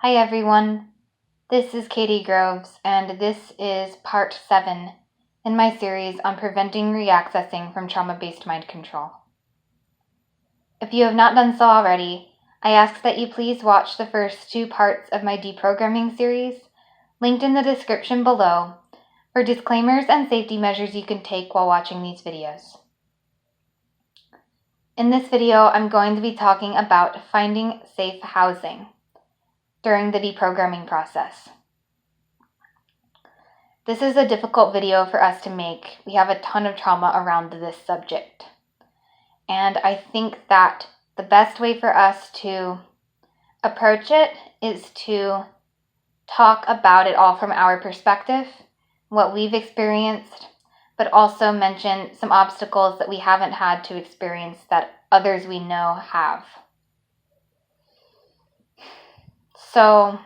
Hi everyone, this is Katie Groves, and this is part 7 in my series on preventing reaccessing from trauma-based mind control. If you have not done so already, I ask that you please watch the first 2 parts of my deprogramming series, linked in the description below, for disclaimers and safety measures you can take while watching these videos. In this video, I'm going to be talking about finding safe housing during the deprogramming process. This is a difficult video for us to make. We have a ton of trauma around this subject. And I think that the best way for us to approach it is to talk about it all from our perspective, what we've experienced, but also mention some obstacles that we haven't had to experience that others we know have. So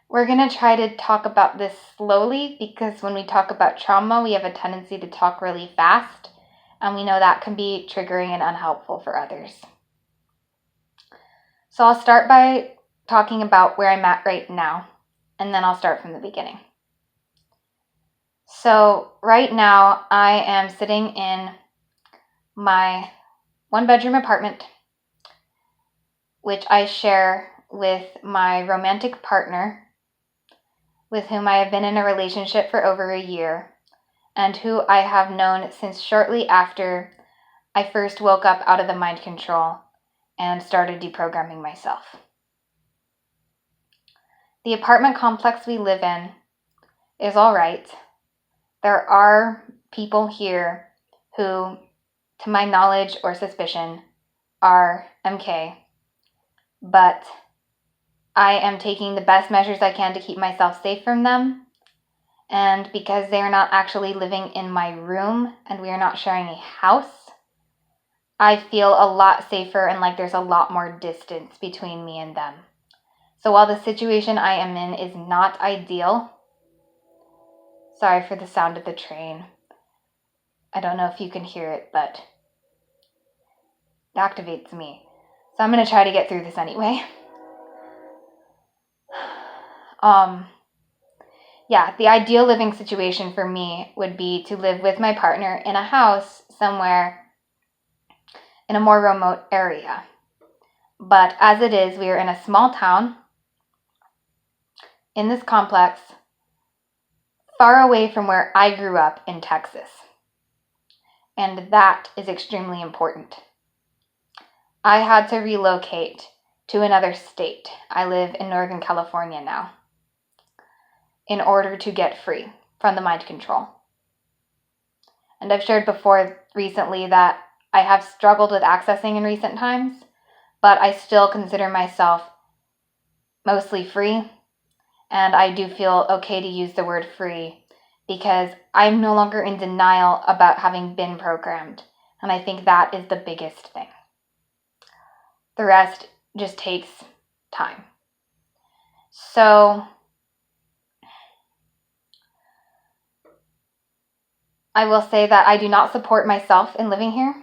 we're going to try to talk about this slowly because when we talk about trauma, we have a tendency to talk really fast, and we know that can be triggering and unhelpful for others. So I'll start by talking about where I'm at right now, and then I'll start from the beginning. So right now, I am sitting in my 1-bedroom apartment, which I share with my romantic partner, with whom I have been in a relationship for over a year, and who I have known since shortly after I first woke up out of the mind control and started deprogramming myself. The apartment complex we live in is all right. There are people here who, to my knowledge or suspicion, are MK, but I am taking the best measures I can to keep myself safe from them. And because they are not actually living in my room and we are not sharing a house, I feel a lot safer and like there's a lot more distance between me and them. So while the situation I am in is not ideal, sorry for the sound of the train. I don't know if you can hear it, but it activates me. So I'm going to try to get through this anyway. The ideal living situation for me would be to live with my partner in a house somewhere in a more remote area. But as it is, we are in a small town in this complex, far away from where I grew up in Texas. And that is extremely important. I had to relocate to another state. I live in Northern California now, in order to get free from the mind control. And I've shared before recently that I have struggled with accessing in recent times, but I still consider myself mostly free, and I do feel okay to use the word free because I'm no longer in denial about having been programmed, and I think that is the biggest thing. The rest just takes time. So I will say that I do not support myself in living here,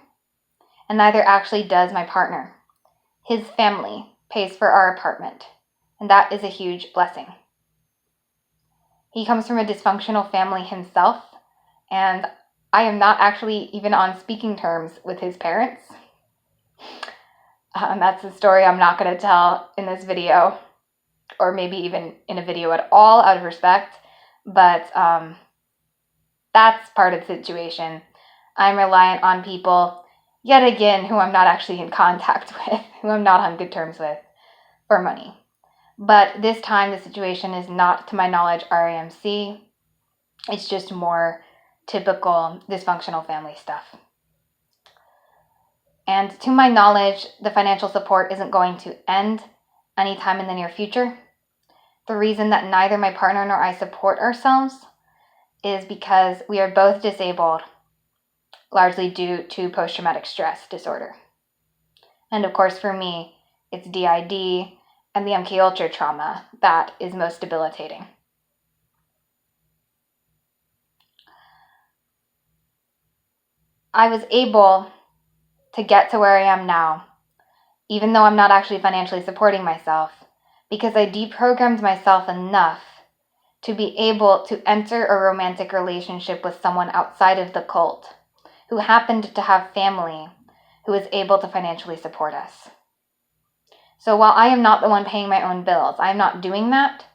and neither actually does my partner. His family pays for our apartment, and that is a huge blessing. He comes from a dysfunctional family himself, and I am not actually even on speaking terms with his parents. That's a story I'm not going to tell in this video, or maybe even in a video at all out of respect, but that's part of the situation. I'm reliant on people, yet again, who I'm not actually in contact with, who I'm not on good terms with, for money. But this time, the situation is not, to my knowledge, RAMC. It's just more typical dysfunctional family stuff. And to my knowledge, the financial support isn't going to end anytime in the near future. The reason that neither my partner nor I support ourselves is because we are both disabled, largely due to post-traumatic stress disorder. And of course, for me, it's DID and the MKUltra trauma that is most debilitating. I was able to get to where I am now, even though I'm not actually financially supporting myself, because I deprogrammed myself enough to be able to enter a romantic relationship with someone outside of the cult who happened to have family who was able to financially support us. So while I am not the one paying my own bills, I am not doing that.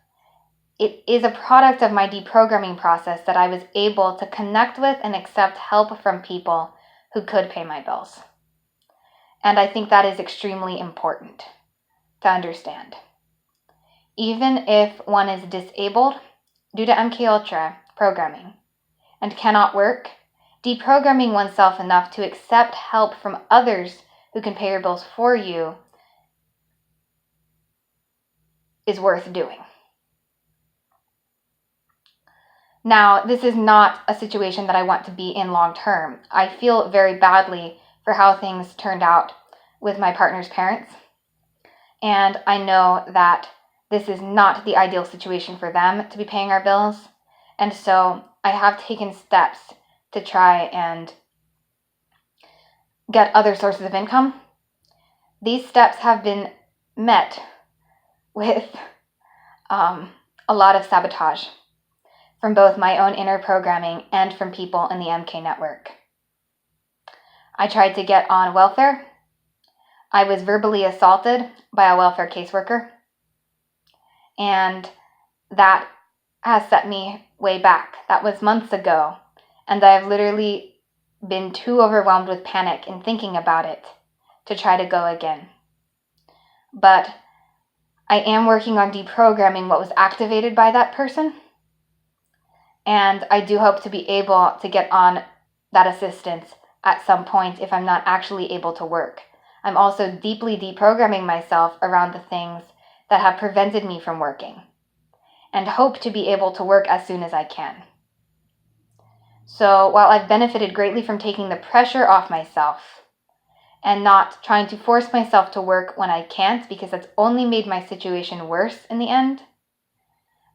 It is a product of my deprogramming process that I was able to connect with and accept help from people who could pay my bills. And I think that is extremely important to understand. Even if one is disabled due to MKUltra programming and cannot work, deprogramming oneself enough to accept help from others who can pay your bills for you is worth doing. Now, this is not a situation that I want to be in long term. I feel very badly for how things turned out with my partner's parents. And I know that this is not the ideal situation for them to be paying our bills. And so I have taken steps to try and get other sources of income. These steps have been met with a lot of sabotage from both my own inner programming and from people in the MK network. I tried to get on welfare. I was verbally assaulted by a welfare caseworker, and that has set me way back. That was months ago, and I've literally been too overwhelmed with panic in thinking about it to try to go again. But I am working on deprogramming what was activated by that person, and I do hope to be able to get on that assistance at some point if I'm not actually able to work. I'm also deeply deprogramming myself around the things that have prevented me from working, and hope to be able to work as soon as I can. So while I've benefited greatly from taking the pressure off myself and not trying to force myself to work when I can't, because that's only made my situation worse in the end,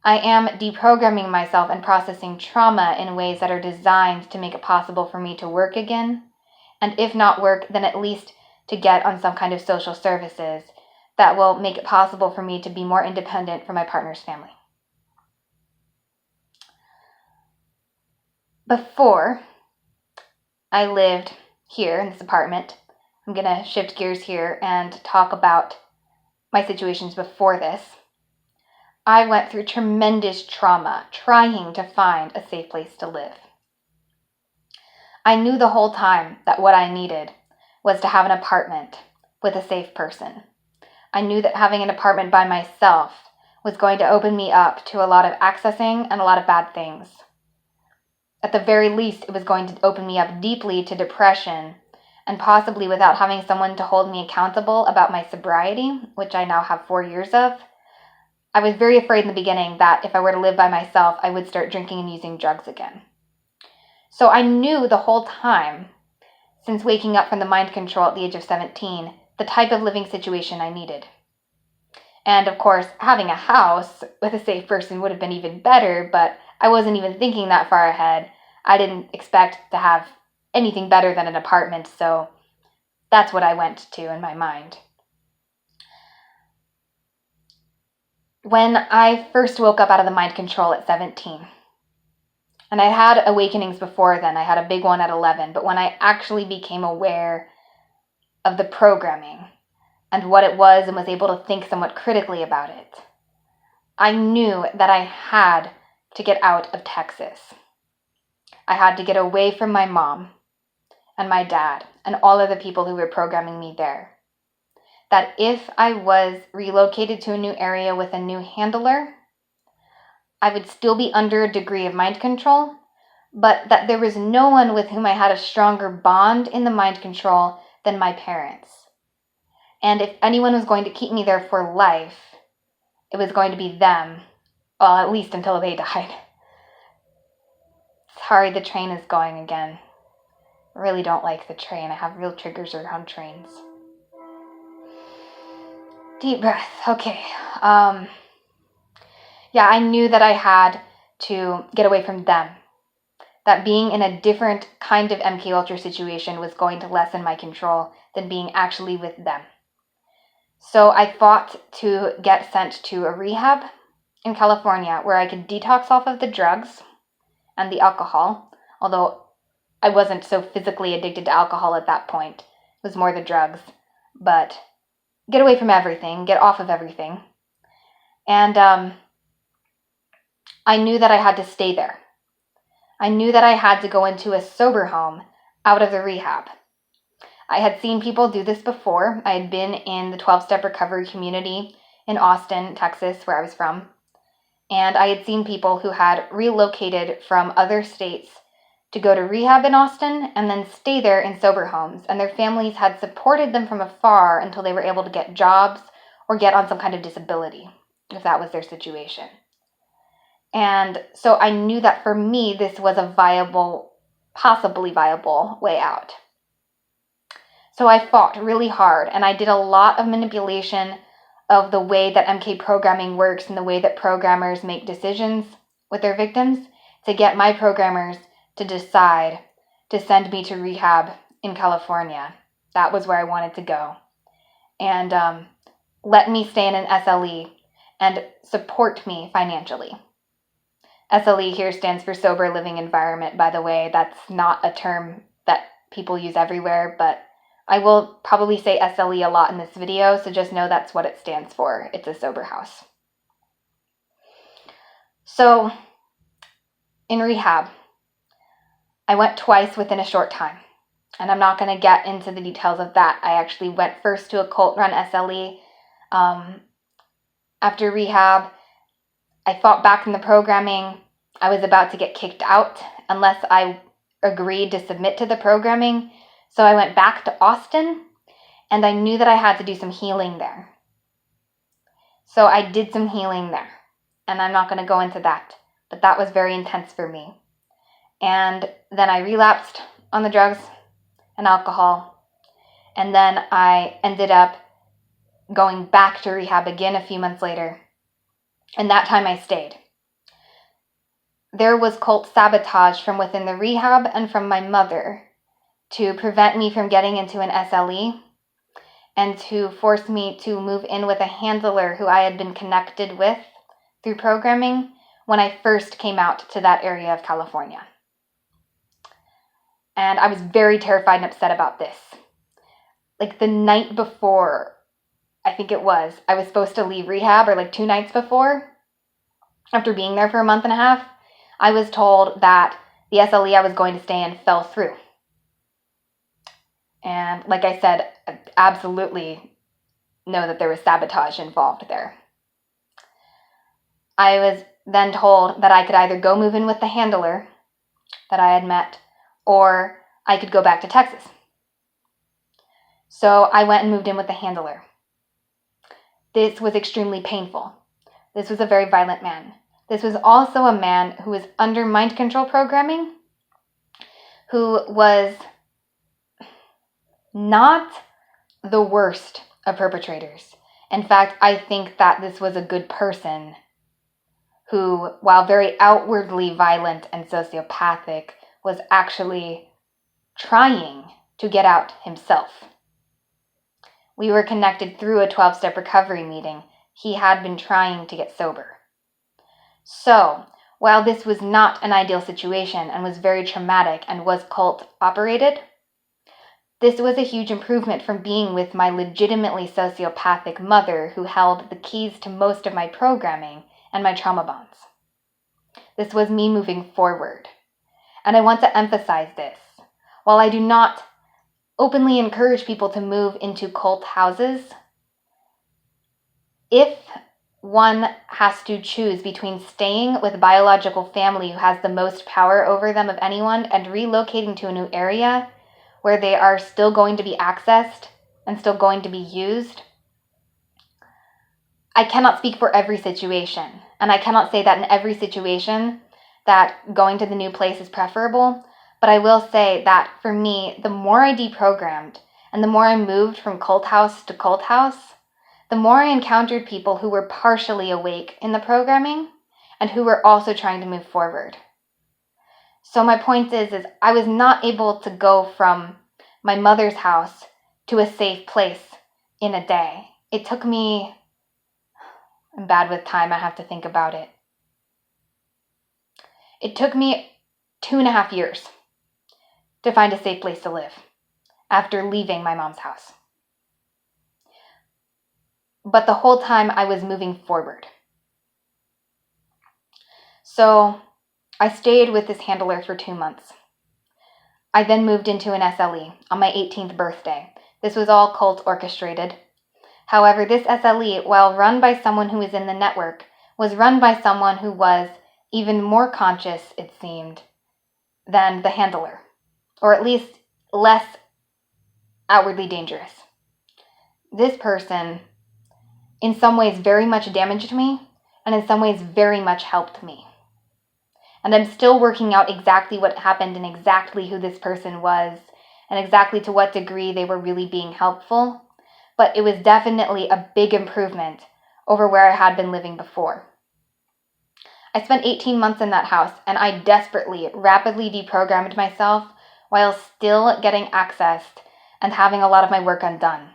I am deprogramming myself and processing trauma in ways that are designed to make it possible for me to work again, and if not work, then at least to get on some kind of social services that will make it possible for me to be more independent from my partner's family. Before I lived here in this apartment, I'm going to shift gears here and talk about my situations before this. I went through tremendous trauma trying to find a safe place to live. I knew the whole time that what I needed was to have an apartment with a safe person. I knew that having an apartment by myself was going to open me up to a lot of accessing and a lot of bad things. At the very least, it was going to open me up deeply to depression, and possibly without having someone to hold me accountable about my sobriety, which I now have 4 years of. I was very afraid in the beginning that if I were to live by myself, I would start drinking and using drugs again. So I knew the whole time, since waking up from the mind control at the age of 17, the type of living situation I needed. And of course, having a house with a safe person would have been even better, but I wasn't even thinking that far ahead. I didn't expect to have anything better than an apartment, so that's what I went to in my mind. When I first woke up out of the mind control at 17, and I had awakenings before then, I had a big one at 11, but when I actually became aware of the programming and what it was and was able to think somewhat critically about it, I knew that I had to get out of Texas. I had to get away from my mom and my dad and all of the people who were programming me there. That if I was relocated to a new area with a new handler, I would still be under a degree of mind control, but that there was no one with whom I had a stronger bond in the mind control than my parents. And if anyone was going to keep me there for life, it was going to be them, well, at least until they died. Sorry, the train is going again. I really don't like the train. I have real triggers around trains. Deep breath. Okay. I knew that I had to get away from them. That being in a different kind of MKUltra situation was going to lessen my control than being actually with them. So I fought to get sent to a rehab in California where I could detox off of the drugs and the alcohol, although I wasn't so physically addicted to alcohol at that point. It was more the drugs. But get away from everything, get off of everything. And I knew that I had to stay there. I knew that I had to go into a sober home out of the rehab. I had seen people do this before. I had been in the 12-step recovery community in Austin, Texas, where I was from. And I had seen people who had relocated from other states to go to rehab in Austin and then stay there in sober homes. And their families had supported them from afar until they were able to get jobs or get on some kind of disability, if that was their situation. And so I knew that for me, this was a viable, possibly viable way out. So I fought really hard, and I did a lot of manipulation of the way that MK programming works and the way that programmers make decisions with their victims to get my programmers to decide to send me to rehab in California. That was where I wanted to go. And let me stay in an SLE and support me financially. SLE here stands for Sober Living Environment, by the way. That's not a term that people use everywhere, but I will probably say SLE a lot in this video, so just know that's what it stands for. It's a sober house. So, in rehab, I went twice within a short time, and I'm not going to get into the details of that. I actually went first to a cult-run SLE. After rehab, I fought back in the programming. I was about to get kicked out unless I agreed to submit to the programming. So I went back to Austin, and I knew that I had to do some healing there. So I did some healing there, and I'm not going to go into that, but that was very intense for me. And then I relapsed on the drugs and alcohol, and then I ended up going back to rehab again a few months later, and that time I stayed. There was cult sabotage from within the rehab and from my mother to prevent me from getting into an SLE and to force me to move in with a handler who I had been connected with through programming when I first came out to that area of California. And I was very terrified and upset about this. Like the night before, I think it was, I was supposed to leave rehab, or like 2 nights before, after being there for a month and a half, I was told that the SLE I was going to stay in fell through. And like I said, I absolutely know that there was sabotage involved there. I was then told that I could either go move in with the handler that I had met, or I could go back to Texas. So I went and moved in with the handler. This was extremely painful. This was a very violent man. This was also a man who was under mind control programming, who was not the worst of perpetrators. In fact, I think that this was a good person who, while very outwardly violent and sociopathic, was actually trying to get out himself. We were connected through a 12-step recovery meeting. He had been trying to get sober. So, while this was not an ideal situation and was very traumatic and was cult operated, this was a huge improvement from being with my legitimately sociopathic mother who held the keys to most of my programming and my trauma bonds. This was me moving forward. And I want to emphasize this. While I do not openly encourage people to move into cult houses, if one has to choose between staying with a biological family who has the most power over them of anyone and relocating to a new area where they are still going to be accessed and still going to be used, I cannot speak for every situation. And I cannot say that in every situation that going to the new place is preferable. But I will say that for me, the more I deprogrammed and the more I moved from cult house to cult house, the more I encountered people who were partially awake in the programming and who were also trying to move forward. So my point is I was not able to go from my mother's house to a safe place in a day. It took me, I'm bad with time, I have to think about it. It took me 2.5 years to find a safe place to live after leaving my mom's house. But the whole time I was moving forward. So I stayed with this handler for 2 months. I then moved into an SLE on my 18th birthday. This was all cult orchestrated. However, this SLE, while run by someone who was in the network, was run by someone who was even more conscious, it seemed, than the handler, or at least less outwardly dangerous. This person, in some ways, very much damaged me, and in some ways, very much helped me. And I'm still working out exactly what happened and exactly who this person was, and exactly to what degree they were really being helpful. But it was definitely a big improvement over where I had been living before. I spent 18 months in that house, and I desperately, rapidly deprogrammed myself while still getting accessed and having a lot of my work undone.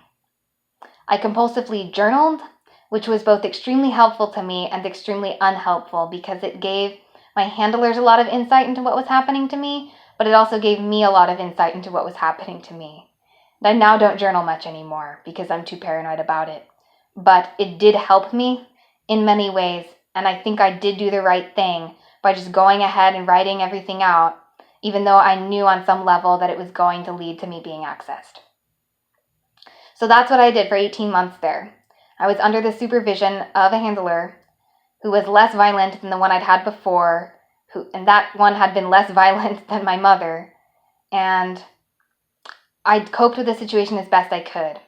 I compulsively journaled, which was both extremely helpful to me and extremely unhelpful because it gave my handlers a lot of insight into what was happening to me, but it also gave me a lot of insight into what was happening to me. And I now don't journal much anymore because I'm too paranoid about it. But it did help me in many ways, and I think I did do the right thing by just going ahead and writing everything out, even though I knew on some level that it was going to lead to me being accessed. So that's what I did for 18 months there. I was under the supervision of a handler who was less violent than the one I'd had before, and that one had been less violent than my mother, and I coped with the situation as best I could.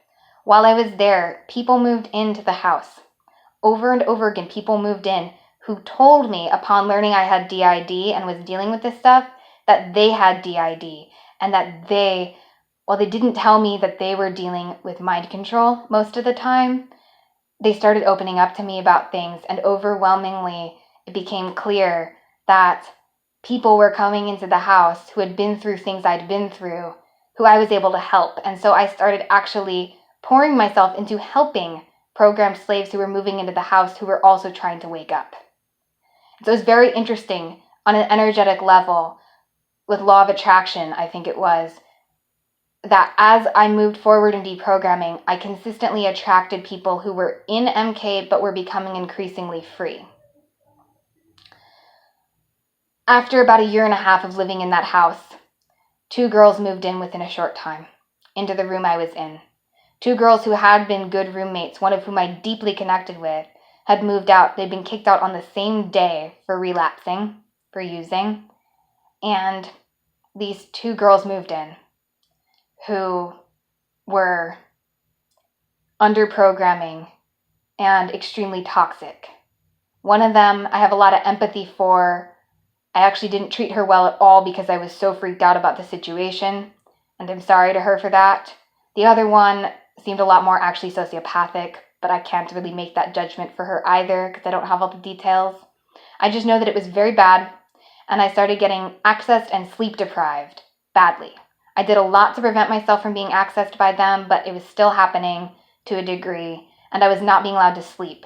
While I was there, people moved into the house. Over and over again, people moved in who told me upon learning I had DID and was dealing with this stuff, that they had DID, and that they didn't tell me that they were dealing with mind control most of the time, they started opening up to me about things, and overwhelmingly it became clear that people were coming into the house who had been through things I'd been through, who I was able to help. And so I started actually pouring myself into helping programmed slaves who were moving into the house who were also trying to wake up. So it was very interesting on an energetic level with law of attraction, I think it was, that as I moved forward in deprogramming, I consistently attracted people who were in MK but were becoming increasingly free. After about 1.5 years of living in that house, 2 girls moved in within a short time into the room I was in. 2 girls who had been good roommates, one of whom I deeply connected with, had moved out. They'd been kicked out on the same day for relapsing, for using. And these 2 girls moved in who were under programming and extremely toxic. One of them I have a lot of empathy for. I actually didn't treat her well at all because I was so freaked out about the situation, and I'm sorry to her for that. The other one seemed a lot more actually sociopathic, but I can't really make that judgment for her either because I don't have all the details. I just know that it was very bad, and I started getting accessed and sleep deprived badly. I did a lot to prevent myself from being accessed by them, but it was still happening to a degree, and I was not being allowed to sleep